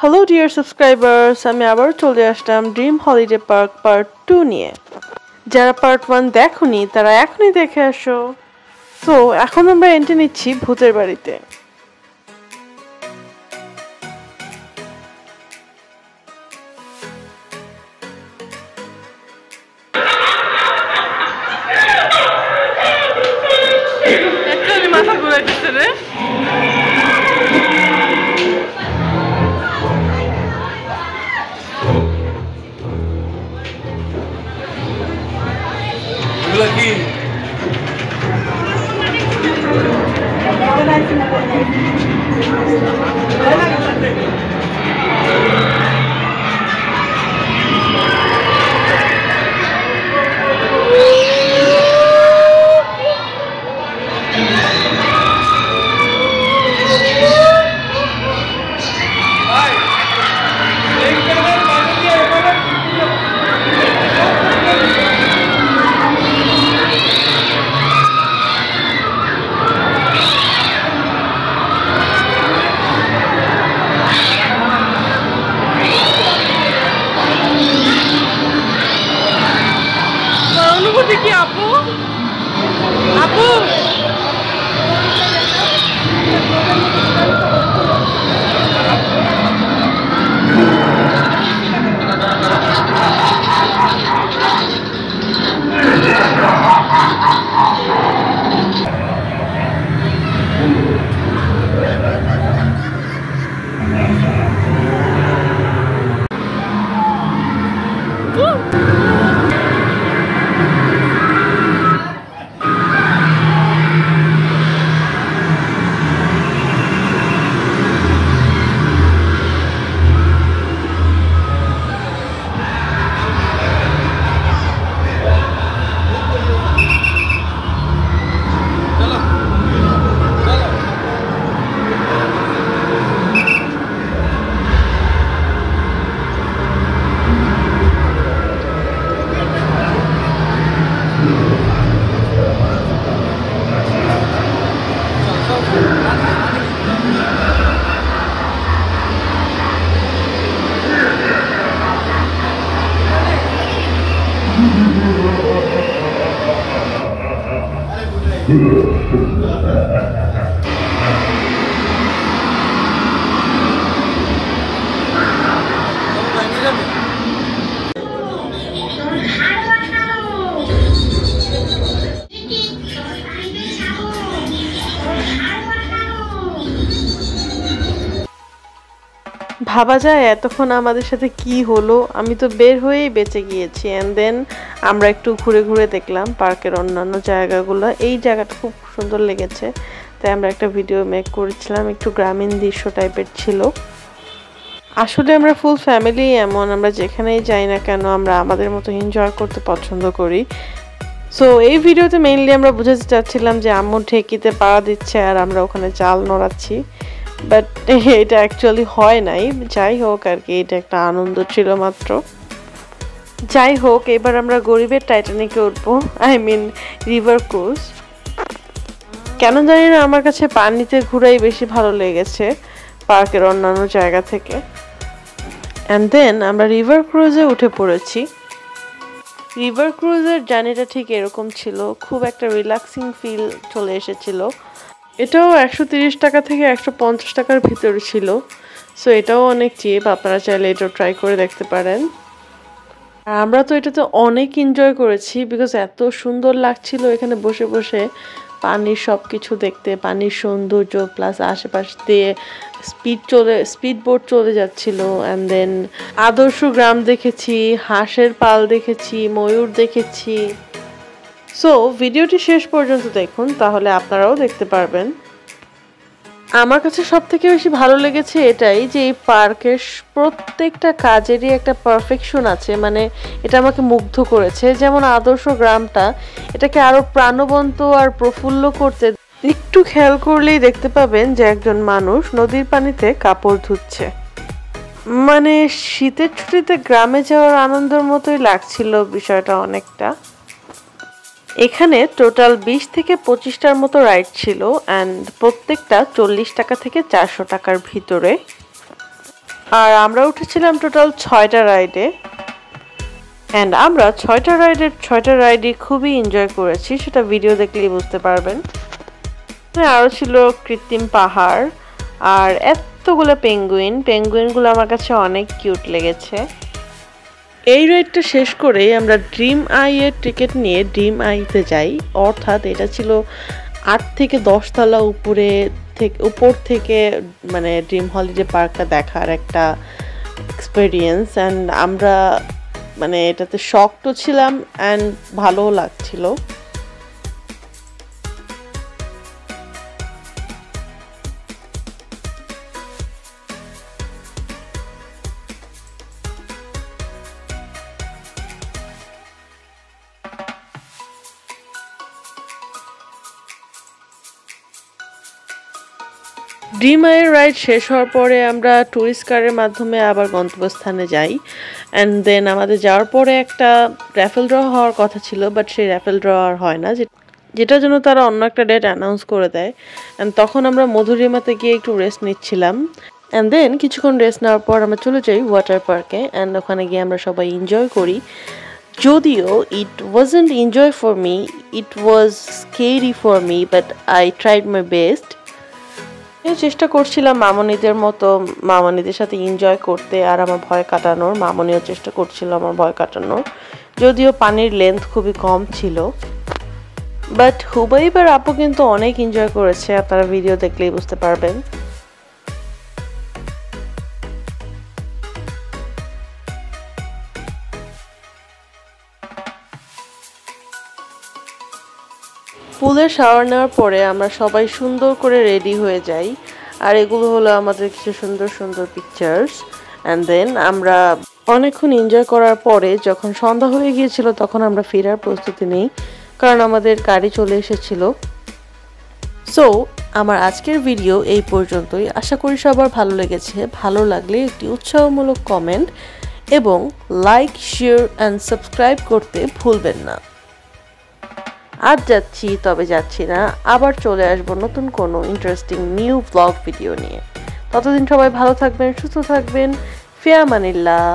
Hello dear subscribers, আমি আবার চলে আসলাম ড্রিম হলিডে পার্ক পার্ট 2 নিয়ে। যারা পার্ট 1 দেখোনি তারা এখনই দেখে আসো। তো এখন আমরা এন্ট্রি নিচ্ছি ভূতের বাড়িতে। মাথা ঘুরাইতেছে রে। কি আপু আপু ভাবা যায় এতক্ষণ আমাদের সাথে কি হলো। আমি তো বের হয়েই বেঁচে গিয়েছি। এন্ড দেন আমরা একটু ঘুরে ঘুরে দেখলাম পার্কের অন্যান্য জায়গাগুলো। এই জায়গাটা খুব সুন্দর লেগেছে, তাই আমরা একটা ভিডিও মেক করেছিলাম। একটু গ্রামীণ দৃশ্য টাইপের ছিল। আসলে আমরা ফুল ফ্যামিলি এমন, আমরা যেখানেই যাই না কেন আমরা আমাদের মতো এনজয় করতে পছন্দ করি। সো এই ভিডিওতে মেইনলি আমরা বুঝাতে চাচ্ছিলাম যে আম্মু ঢেকিতে পাড়া দিচ্ছে আর আমরা ওখানে চাল নড়াচ্ছি, বাট এটা অ্যাকচুয়ালি হয় নাই। যাই হোক আর কি, এটা একটা আনন্দ ছিল মাত্র। যাই হোক, এবার আমরা গরিবের টাইটানিকে উঠবো, আই মিন রিভার ক্রুজ। কেন জানি না আমার কাছে পানিতে ঘুরাই বেশি ভালো লেগেছে পার্কের অন্যান্য জায়গা থেকে। অ্যান্ড দেন আমরা রিভার ক্রুজে উঠে পড়েছি। রিভার ক্রুজের জার্নিটা ঠিক এরকম ছিল, খুব একটা রিল্যাক্সিং ফিল চলে এসেছিল। এটাও 130 টাকা থেকে 150 টাকার ভিতরে ছিল। সো এটাও অনেক চিপ, আপনারা চাইলে এটাও ট্রাই করে দেখতে পারেন। আর আমরা তো এটাতে অনেক এনজয় করেছি, বিকজ এত সুন্দর লাগছিল এখানে বসে বসে পানির সব কিছু দেখতে, পানির সৌন্দর্য প্লাস আশেপাশ দিয়ে স্পিড বোট চলে যাচ্ছিল। অ্যান্ড দেন আদর্শ গ্রাম দেখেছি, হাঁসের পাল দেখেছি, ময়ূর দেখেছি। সো ভিডিওটি শেষ পর্যন্ত দেখুন, তাহলে আপনারাও দেখতে পারবেন। আমার কাছে সবথেকে বেশি ভালো লেগেছে এটাই যে এই পার্কের প্রত্যেকটা কাজেরই একটা পারফেকশন আছে, মানে এটা আমাকে মুগ্ধ করেছে। যেমন আদর্শ গ্রামটা, এটাকে আরো প্রাণবন্ত আর প্রফুল্ল করতে একটু খেয়াল করলেই দেখতে পাবেন যে একজন মানুষ নদীর পানিতে কাপড় ধুচ্ছে। মানে শীতের ছুটিতে গ্রামে যাওয়ার আনন্দের মতোই লাগছিল বিষয়টা অনেকটা। এখানে টোটাল 20 থেকে 25টার মতো রাইড ছিল, অ্যান্ড প্রত্যেকটা 40 টাকা থেকে 400 টাকার ভিতরে। আর আমরা উঠেছিলাম টোটাল 6টা রাইডে অ্যান্ড আমরা 6টা রাইডই খুবই এনজয় করেছি, সেটা ভিডিও দেখলেই বুঝতে পারবেন। আরও ছিল কৃত্রিম পাহাড় আর এতগুলো পেঙ্গুইনগুলো আমার কাছে অনেক কিউট লেগেছে। এই রাইডটা শেষ করেই আমরা ড্রিম আই এর টিকিট নিয়ে ড্রিম আইতে যাই, অর্থাৎ এটা ছিল 8 থেকে 10 তলা উপর থেকে মানে ড্রিম হলিডে পার্কটা দেখার একটা এক্সপেরিয়েন্স। অ্যান্ড আমরা মানে এটাতে শকড ছিলাম অ্যান্ড ভালোও লাগছিল। ড্রিম আইয়ের রাইড শেষ হওয়ার পরে আমরা ট্যুরিস্ট কারের মাধ্যমে আবার গন্তব্যস্থানে যাই অ্যান্ড দেন আমাদের যাওয়ার পরে একটা র্যাফেল ড্র হওয়ার কথা ছিল, বাট সেই র্যাফেল ড্র আর হয় না, যেটার জন্য তারা অন্য একটা ডেট অ্যানাউন্স করে দেয়। অ্যান্ড তখন আমরা মধুরিমাতে গিয়ে একটু রেস্ট নিচ্ছিলাম অ্যান্ড দেন কিছুক্ষণ রেস্ট নেওয়ার পর আমরা চলে যাই ওয়াটার পার্কে অ্যান্ড ওখানে গিয়ে আমরা সবাই এনজয় করি। যদিও ইট wasn't enjoy for me, it was scary for me, but I tried my best. চেষ্টা করছিলাম মামনিদের মতো মামনিদের সাথে এনজয় করতে আর আমার ভয় কাটানোর। মামনিও চেষ্টা করছিল আমার ভয় কাটানোর, যদিও পানির লেন্থ খুবই কম ছিল। বাট হুবাইব আর আপু কিন্তু অনেক এনজয় করেছে, আপনারা ভিডিও দেখলেই বুঝতে পারবেন। পুলের শাওয়ার নেওয়ার পরে আমরা সবাই সুন্দর করে রেডি হয়ে যাই, আর এগুলো হলো আমাদের কিছু সুন্দর সুন্দর পিকচার্স। অ্যান্ড দেন আমরা অনেকক্ষণ এনজয় করার পরে যখন সন্ধ্যা হয়ে গিয়েছিল তখন আমরা ফেরার প্রস্তুতি নিই, কারণ আমাদের গাড়ি চলে এসেছিল। সো আমার আজকের ভিডিও এই পর্যন্তই। আশা করি সবার ভালো লেগেছে। ভালো লাগলে একটি উৎসাহমূলক কমেন্ট এবং লাইক, শেয়ার অ্যান্ড সাবস্ক্রাইব করতে ভুলবেন না। আজ যাচ্ছি, তবে যাচ্ছি না, আবার চলে আসবো নতুন কোনো ইন্টারেস্টিং নিউ ব্লগ ভিডিও নিয়ে। ততদিন সবাই ভালো থাকবেন, সুস্থ থাকবেন। ফি আমানিল্লাহ।